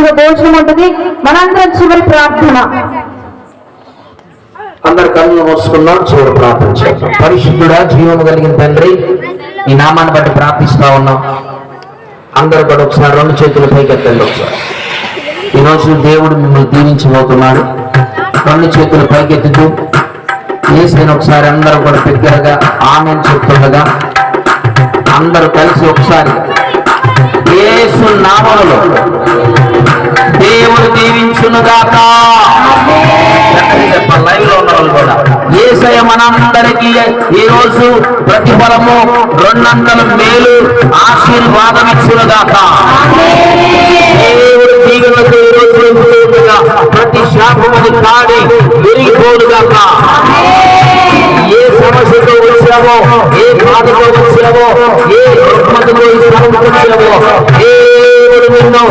మంచిగా భోజనం ఉంటుంది. మనందరం చివరి ప్రార్థన. అందరు కళ్ళు మూసుకున్నాం, చివరి ప్రార్థన చేద్దాం. పరిశుద్ధుడా, జీవము కలిగిన తండ్రి, ఈ నామాన్ని బట్టి ప్రార్థిస్తా ఉన్నాం. అందరూ కూడా ఒకసారి రెండు చేతులు పైకెత్తండి. ఒకసారి ఈరోజు దేవుడు మిమ్మల్ని దీవించబోతున్నాడు. రెండు చేతులు పైకెత్తుతూ యేసుని ఒకసారి అందరూ కూడా దగ్గరగా ఆమేన్ చెప్తుండగా అందరూ కలిసి ఒకసారి యేసు నామములో దేవుడు దీవించునుగాక. లైవ్ లో ఉన్న వాళ్ళు కూడా యేసయ్య మనందరికీ ఈ రోజు ప్రతిఫలము 200 మేలు ఆశీర్వాదం ఇచ్చునుగాక. దేవుడు దీవులతో ప్రతి శాపమును కాడి విరిగిపోనుగాక. ఏ సమస్యతో వచ్చావో, ఏ బాధతో వచ్చావో, ఏ రుగ్మతతో వచ్చావో దేవుడు నిన్ను